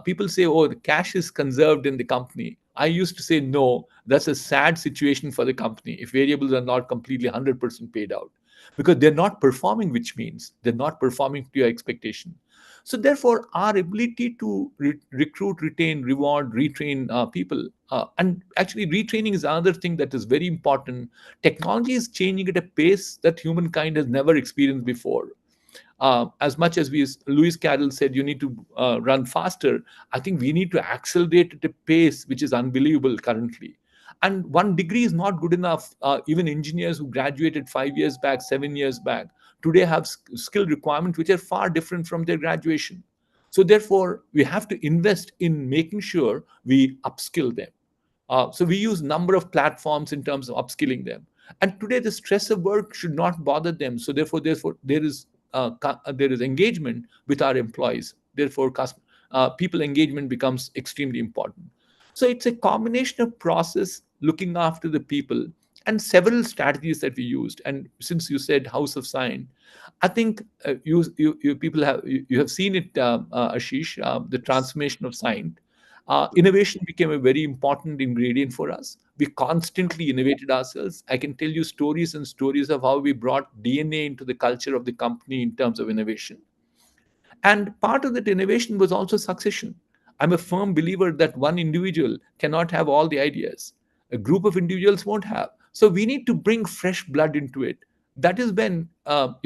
people say, "Oh, the cash is conserved in the company." I used to say, "No, that's a sad situation for the company if variables are not completely 100% paid out, because they're not performing, which means they're not performing to your expectation." So therefore, our ability to recruit, retain, reward, retrain people, and actually retraining is another thing that is very important. Technology is changing at a pace that humankind has never experienced before. As much as Lewis Carroll said, you need to run faster. I think we need to accelerate at a pace which is unbelievable currently. And 1 degree is not good enough. Even engineers who graduated 5 years back, 7 years back, today have skill requirements which are far different from their graduation. So therefore, we have to invest in making sure we upskill them. So we use number of platforms in terms of upskilling them. And today, the stress of work should not bother them. So therefore, there is engagement with our employees. Therefore, people engagement becomes extremely important. So it's a combination of process, looking after the people, and several strategies that we used. And since you said House of Sign, I think you people you have seen it, Ashish, the transformation of Sign. Innovation became a very important ingredient for us. We constantly innovated ourselves. I can tell you stories and stories of how we brought DNA into the culture of the company in terms of innovation. And part of that innovation was also succession. I'm a firm believer that one individual cannot have all the ideas. A group of individuals won't have. So we need to bring fresh blood into it. That is when, not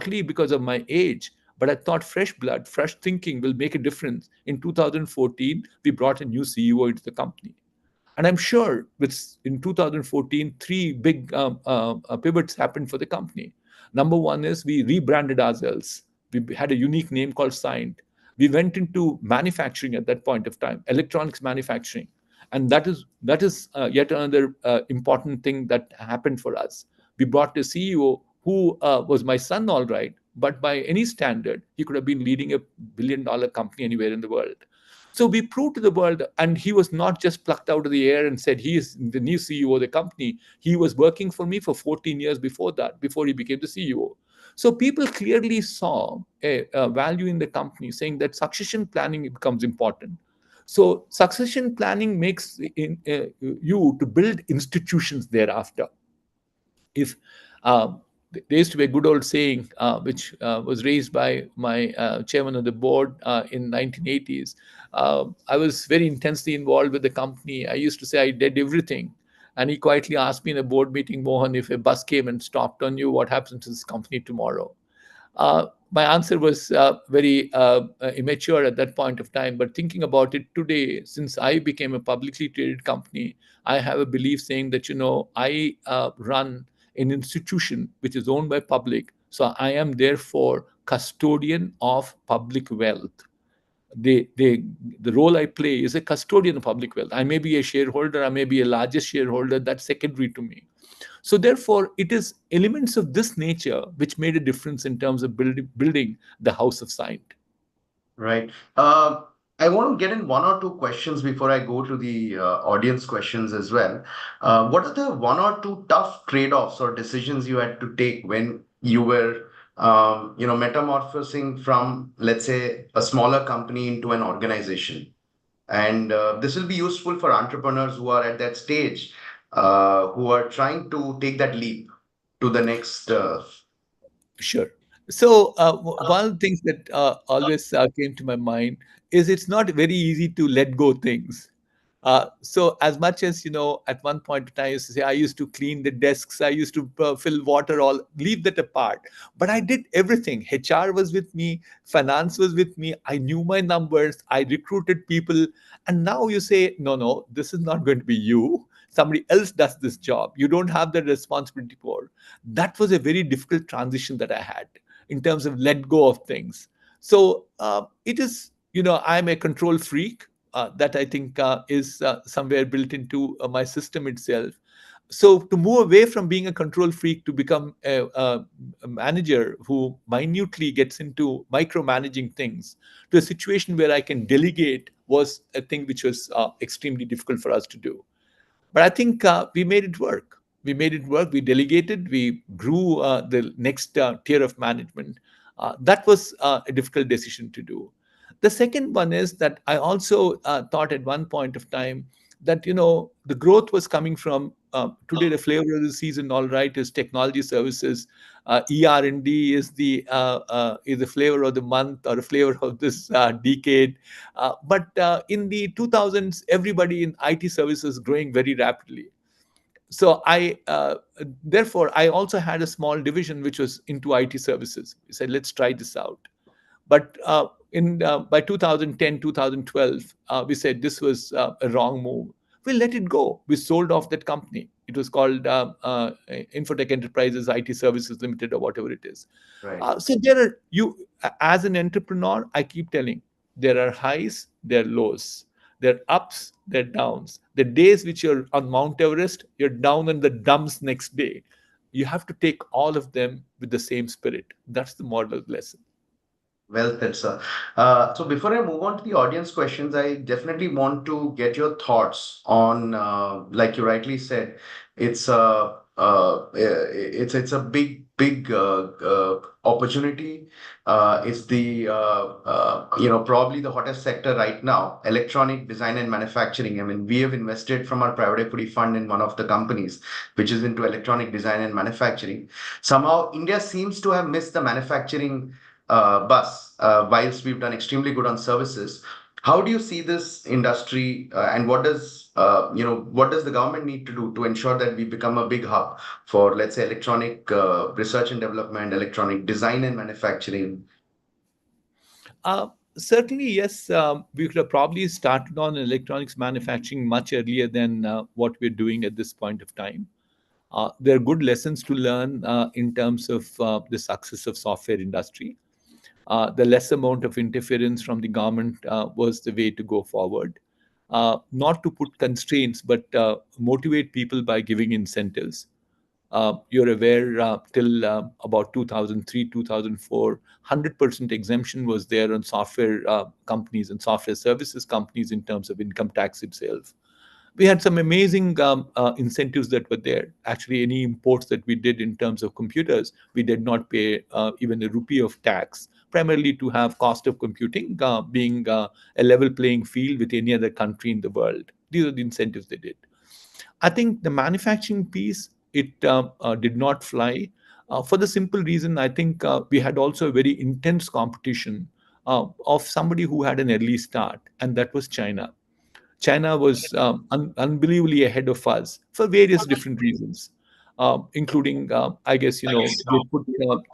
only because of my age, but I thought fresh blood, fresh thinking will make a difference. In 2014, we brought a new CEO into the company. And I'm sure with in 2014, three big pivots happened for the company. Number one is we rebranded ourselves. We had a unique name called Signed. We went into manufacturing at that point of time, electronics manufacturing, and that is yet another important thing that happened for us. We brought a CEO who was my son, all right, but by any standard, he could have been leading a $1 billion company anywhere in the world. So we proved to the world, and he was not just plucked out of the air and said he is the new CEO of the company. He was working for me for 14 years before that, before he became the CEO. So people clearly saw a value in the company, saying that succession planning becomes important. So succession planning makes you to build institutions thereafter. If there used to be a good old saying which was raised by my chairman of the board in 1980s. I was very intensely involved with the company. I used to say I did everything, and he quietly asked me in a board meeting, Mohan, if a bus came and stopped on you, what happens to this company tomorrow? My answer was very immature at that point of time. But thinking about it today, since I became a publicly traded company, I have a belief saying that, I run an institution which is owned by public. So I am therefore custodian of public wealth. The role I play is a custodian of public wealth. I may be a shareholder, I may be a largest shareholder, that's secondary to me. So therefore, it is elements of this nature which made a difference in terms of building the House of Sight. Right. I want to get in one or two questions before I go to the audience questions as well. What are the one or two tough trade-offs or decisions you had to take when you were, metamorphosing from, let's say, a smaller company into an organization? And this will be useful for entrepreneurs who are at that stage, who are trying to take that leap to the next. Sure. So one of the things that always came to my mind is it's not very easy to let go things. So as much as at one point of time, I used to say I used to clean the desks, I used to fill water, all leave that apart. But I did everything. HR was with me, finance was with me. I knew my numbers. I recruited people, and now you say, no, no, this is not going to be you. Somebody else does this job. You don't have the responsibility for. That was a very difficult transition that I had in terms of let go of things. So it is, I'm a control freak. That I think is somewhere built into my system itself. So to move away from being a control freak to become a manager who minutely gets into micromanaging things to a situation where I can delegate was a thing which was extremely difficult for us to do. But I think we made it work. We made it work. We delegated. We grew the next tier of management. That was a difficult decision to do. The second one is that I also thought at one point of time that the growth was coming from today. The flavor of the season, all right, is technology services. ER&D is the flavor of the month or the flavor of this decade. But in the 2000s, everybody in IT services growing very rapidly. So therefore, I also had a small division which was into IT services. We said, let's try this out. But in by 2010, 2012, we said this was a wrong move. We let it go. We sold off that company. It was called Infotech Enterprises IT Services Limited, or whatever it is. Right. So there are as an entrepreneur, I keep telling, there are highs, there are lows, there are ups, there are downs. The days which you're on Mount Everest, you're down in the dumps next day. You have to take all of them with the same spirit. That's the moral lesson. Well said, sir. So before I move on to the audience questions, I definitely want to get your thoughts on, like you rightly said, it's a big opportunity. It's the probably the hottest sector right now, electronic design and manufacturing. I mean, we have invested from our private equity fund in one of the companies which is into electronic design and manufacturing. Somehow, India seems to have missed the manufacturing bus, whilst we've done extremely good on services. How do you see this industry, and what does the government need to do to ensure that we become a big hub for, let's say, electronic research and development, electronic design and manufacturing? Certainly, yes. We could have probably started on electronics manufacturing much earlier than what we're doing at this point of time. There are good lessons to learn in terms of the success of software industry. The less amount of interference from the government was the way to go forward. Not to put constraints, but motivate people by giving incentives. You're aware till about 2003, 2004, 100% exemption was there on software companies and software services companies in terms of income tax itself. We had some amazing incentives that were there. Actually, any imports that we did in terms of computers, we did not pay even a rupee of tax, primarily to have cost of computing being a level playing field with any other country in the world. These are the incentives they did. I think the manufacturing piece, it did not fly for the simple reason. I think we had also a very intense competition of somebody who had an early start, and that was China. China was unbelievably ahead of us for various different reasons, including, I guess, they put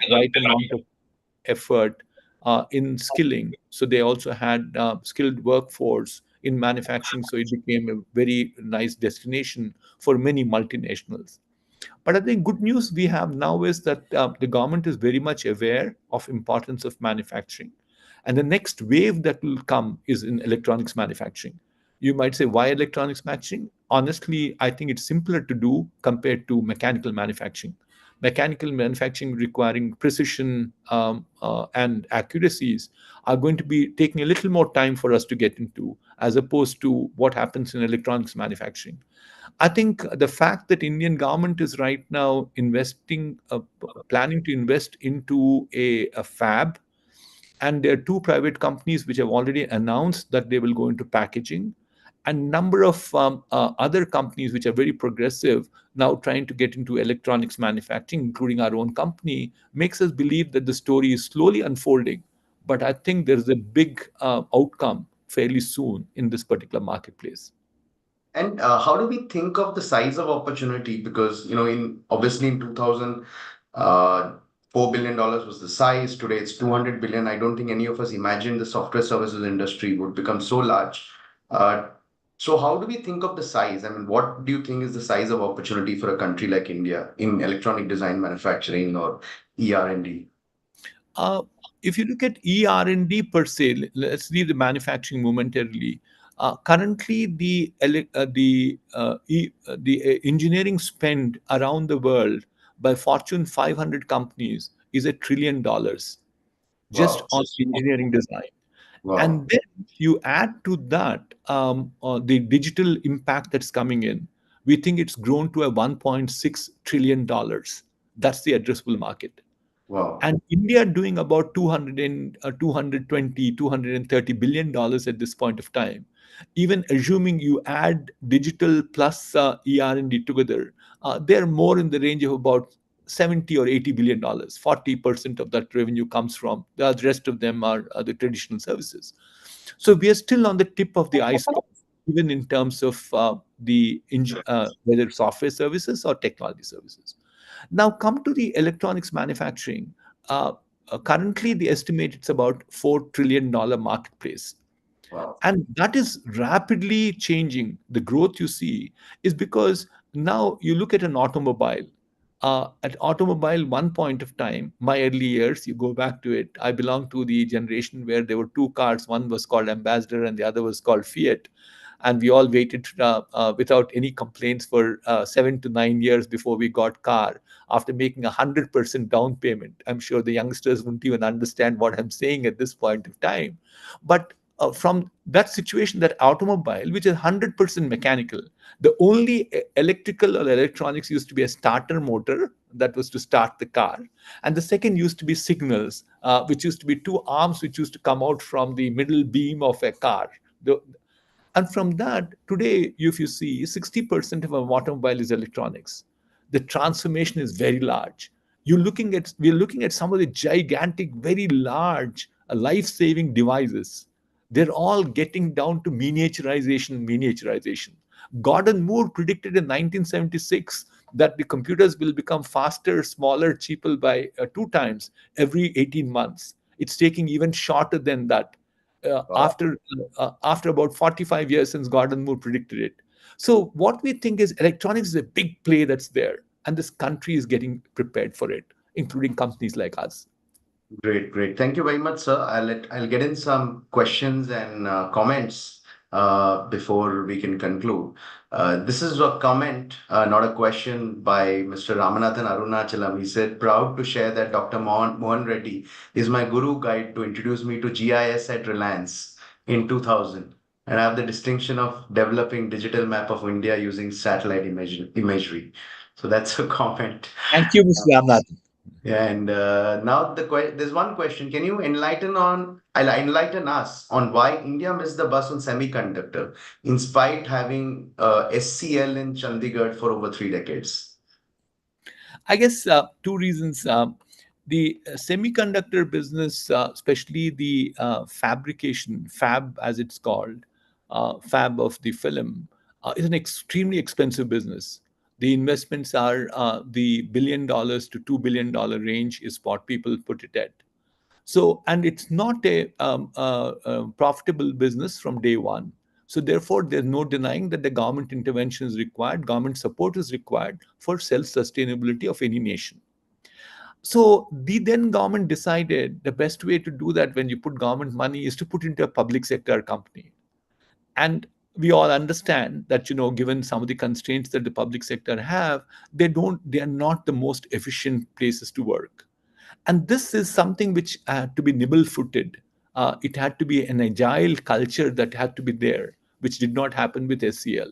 right amount of effort in skilling. So they also had skilled workforce in manufacturing. So it became a very nice destination for many multinationals. But I think good news we have now is that the government is very much aware of importance of manufacturing, and the next wave that will come is in electronics manufacturing. You might say, why electronics manufacturing? Honestly, I think it's simpler to do compared to mechanical manufacturing. Mechanical manufacturing requiring precision and accuracies are going to be taking a little more time for us to get into, as opposed to what happens in electronics manufacturing. I think the fact that Indian government is right now planning to invest into a fab, and there are two private companies which have already announced that they will go into packaging, and number of other companies which are very progressive now trying to get into electronics manufacturing, including our own company, makes us believe that the story is slowly unfolding. But I think there's a big outcome fairly soon in this particular marketplace. And how do we think of the size of opportunity? Because, in obviously in 2000, $4 billion was the size. Today it's 200 billion. I don't think any of us imagined the software services industry would become so large. Uh, so how do we think of the size? I mean, what do you think is the size of opportunity for a country like India in electronic design manufacturing or ER&D? Uh, if you look at ER&D per se, let's leave the manufacturing momentarily. Currently, the engineering spend around the world by Fortune 500 companies is $1 trillion just Wow. on engineering design. Wow. And then you add to that the digital impact that's coming in. We think it's grown to a $1.6 trillion. That's the addressable market. Wow. And India doing about 220, $230 billion at this point of time. Even assuming you add digital plus ER&D together, they're more in the range of about 70 or $80 billion. 40% of that revenue comes from the rest of them are the traditional services. So we are still on the tip of the iceberg, even in terms of whether software services or technology services. Now, come to the electronics manufacturing. Uh, Currently, the estimate it's about $4 trillion marketplace, Wow. and that is rapidly changing. The growth you see is because now you look at an automobile. At automobile, one point of time, my early years, you go back to it. I belong to the generation where there were two cars. One was called Ambassador, and the other was called Fiat, and we all waited without any complaints for 7 to 9 years before we got car after making 100% down payment. I'm sure the youngsters wouldn't even understand what I'm saying at this point of time, but from that situation, that automobile, which is 100% mechanical, the only electrical or electronics used to be a starter motor that was to start the car, and the second used to be signals, which used to be two arms which used to come out from the middle beam of a car. And from that, today, if you see, 60% of our automobile is electronics. The transformation is very large. We're looking at some of the gigantic, very large, life-saving devices. They're all getting down to miniaturization, miniaturization. Gordon Moore predicted in 1976 that the computers will become faster, smaller, cheaper by two times every 18 months. It's taking even shorter than that Wow. after about 45 years since Gordon Moore predicted it. So what we think is electronics is a big play that's there, and this country is getting prepared for it, including companies like us. Great, great. Thank you very much, sir. I'll get in some questions and comments before we can conclude. This is a comment, not a question, by Mr. Ramanathan Arunachalam. He said, "Proud to share that Dr. Mohan Reddy is my guru guide to introduce me to GIS at Reliance in 2000. And I have the distinction of developing digital map of India using satellite imagery." So that's a comment. Thank you, Mr. Ramnath. Yeah, and now there's one question. Can you enlighten us on why India missed the bus on semiconductor, in spite having SCL in Chandigarh for over 3 decades? I guess two reasons. The semiconductor business, especially the fabrication, fab as it's called, fab of the film, is an extremely expensive business. The investments are the $1 billion to $2 billion range is what people put it at. So, and it's not a profitable business from day one. So, therefore, there's no denying that the government intervention is required, government support is required for self sustainability of any nation. So, the then government decided the best way to do that when you put government money is to put into a public sector company. And we all understand that, given some of the constraints that the public sector have, they are not the most efficient places to work. And this is something which had to be nibble footed. It had to be an agile culture that had to be there, which did not happen with SCL.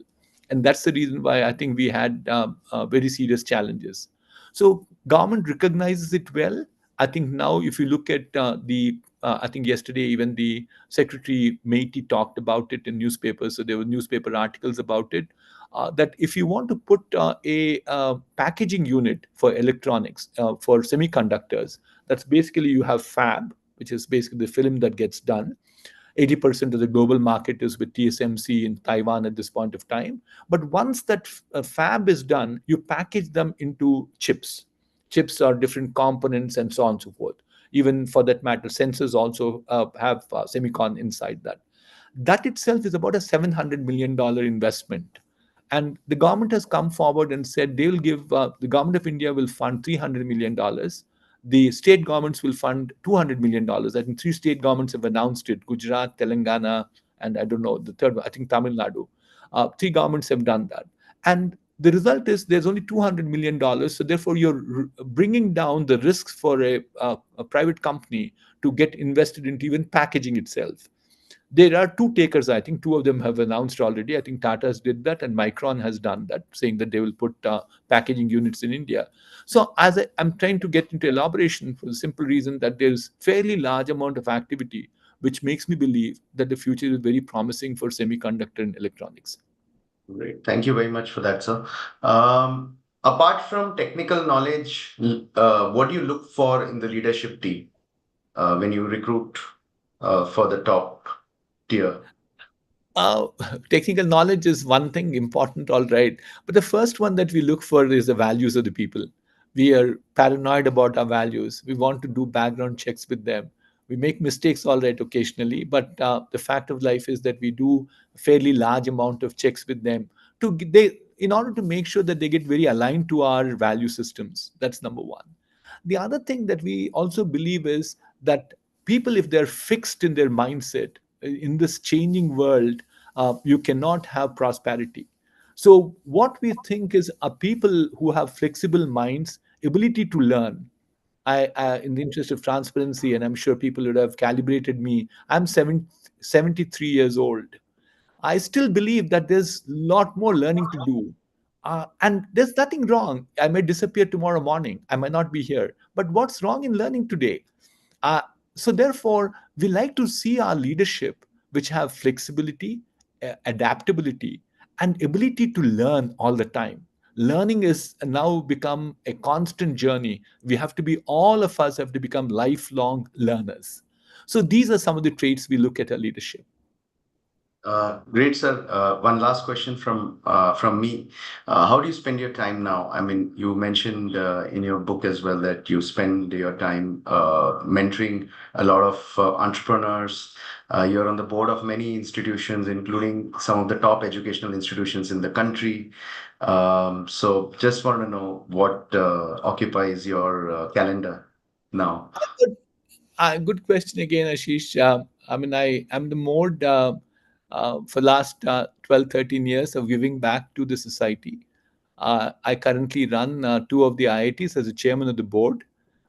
And that's the reason why I think we had very serious challenges. So government recognizes it well. I think now, if you look at I think yesterday even the Secretary Meity talked about it in newspapers. So there were newspaper articles about it. That if you want to put a packaging unit for electronics, for semiconductors, that's basically you have fab, which is basically the film that gets done. 80% of the global market is with TSMC in Taiwan at this point of time. But once that fab is done, you package them into chips. Chips are different components and so on and so forth. Even for that matter, sensors also have semicon inside that. That itself is about a $700 million investment. And the government has come forward and said they will give, the government of India will fund $300 million. The state governments will fund $200 million. I think three state governments have announced it: Gujarat, Telangana, and I don't know the third one, I think Tamil Nadu. Three governments have done that. And the result is there's only $200 million. So therefore, you're bringing down the risks for a private company to get invested into even packaging itself. There are two takers. I think two of them have announced already. I think Tata's did that and Micron has done that, saying that they will put packaging units in India. So as I'm trying to get into elaboration for the simple reason that there's fairly large amount of activity, which makes me believe that the future is very promising for semiconductor and electronics. Great. Thank you very much for that, sir. Apart from technical knowledge, what do you look for in the leadership team when you recruit for the top tier? uh, Technical knowledge is one thing important, all right. But the first one that we look for is the values of the people. We are paranoid about our values. We want to do background checks with them. We make mistakes, all right, occasionally. But the fact of life is that we do a fairly large amount of checks with them in order to make sure that they get very aligned to our value systems. That's number one. The other thing that we also believe is that people, if they're fixed in their mindset in this changing world, you cannot have prosperity. So, what we think is a people who have flexible minds, ability to learn. In the interest of transparency, and I'm sure people would have calibrated me, I'm 73 years old. I still believe that there's a lot more learning to do. And there's nothing wrong. I may disappear tomorrow morning. I might not be here. But what's wrong in learning today? Uh, so, therefore, we like to see our leadership, which have flexibility, adaptability, and ability to learn all the time. Learning is now become a constant journey. We have to be, all of us have to become lifelong learners. So, these are some of the traits we look at our leadership. Great, sir. One last question from me. How do you spend your time now? I mean, you mentioned in your book as well that you spend your time mentoring a lot of entrepreneurs. You're on the board of many institutions, including some of the top educational institutions in the country. So just want to know what occupies your calendar now. Good question again, Ashish. I mean, I am the mode for last 12, 13 years of giving back to the society. I currently run two of the IITs as a chairman of the board.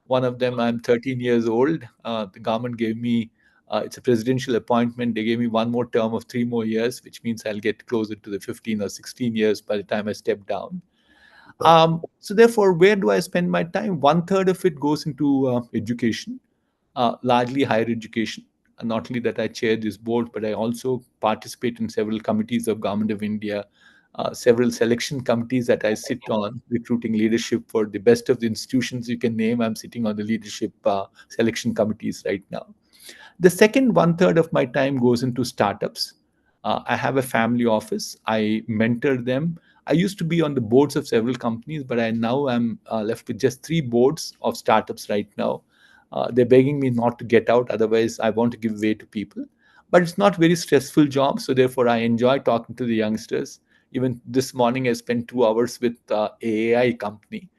One of them, I'm 13 years old. The government gave me, it's a presidential appointment. They gave me one more term of 3 more years, which means I'll get closer to the 15 or 16 years by the time I step down. So therefore, where do I spend my time? One third of it goes into education, largely higher education. And not only that I chair this board, but I also participate in several committees of Government of India, several selection committees that I sit on, recruiting leadership for the best of the institutions you can name. I'm sitting on the leadership selection committees right now. The second one third of my time goes into startups. I have a family office. I mentor them. I used to be on the boards of several companies, but I now am left with just three boards of startups right now. They're begging me not to get out, otherwise I want to give way to people. But it's not very stressful job, so therefore I enjoy talking to the youngsters. Even this morning, I spent 2 hours with AI company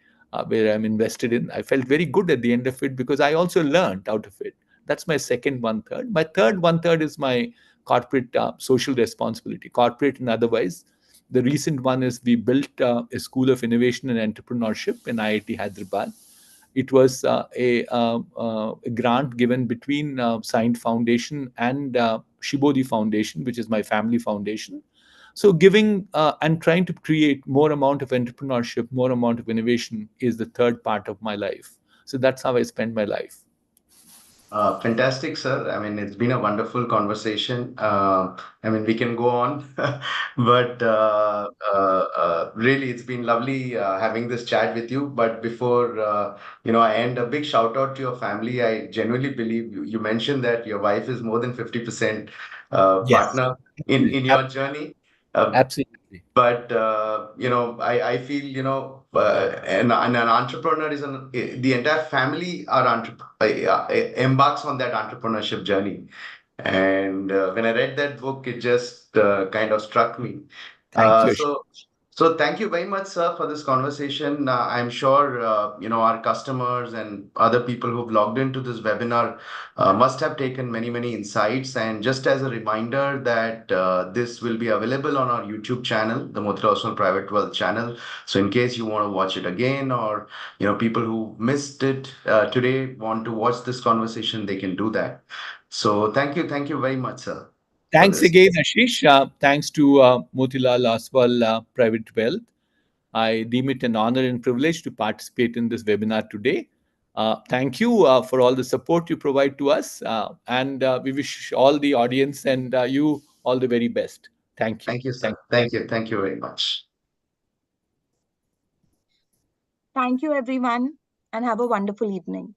where I'm invested in. I felt very good at the end of it because I also learned out of it. That's my second one third. My third one third is my corporate social responsibility, corporate and otherwise. The recent one is we built a school of innovation and entrepreneurship in IIT Hyderabad. It was a grant given between Signed Foundation and Shibodi Foundation, which is my family foundation. So giving and trying to create more amount of entrepreneurship, more amount of innovation is the third part of my life. So that's how I spend my life. Fantastic, sir. I mean, it's been a wonderful conversation. I mean, we can go on, but really, it's been lovely having this chat with you. But before I end, a big shout out to your family. I genuinely believe you mentioned that your wife is more than 50% Yes, partner absolutely. in your journey. Absolutely. But I feel an entrepreneur is the entire family are embarks on that entrepreneurship journey. And when I read that book, it just kind of struck me. Thank you, So, so thank you very much, sir, for this conversation. I'm sure our customers and other people who've logged into this webinar must have taken many, many insights. And just as a reminder that this will be available on our YouTube channel, the Motilal Oswal Private Wealth channel. So in case you want to watch it again, or people who missed it today want to watch this conversation, they can do that. So thank you very much, sir, for Thanks this. again, Ashish. Thanks to Motilal Oswal Private Wealth. I deem it an honor and privilege to participate in this webinar today. Thank you for all the support you provide to us, and we wish all the audience and you all the very best. Thank you. Thank you, Thank sir. you. Thank you very much. Thank you, everyone, and have a wonderful evening.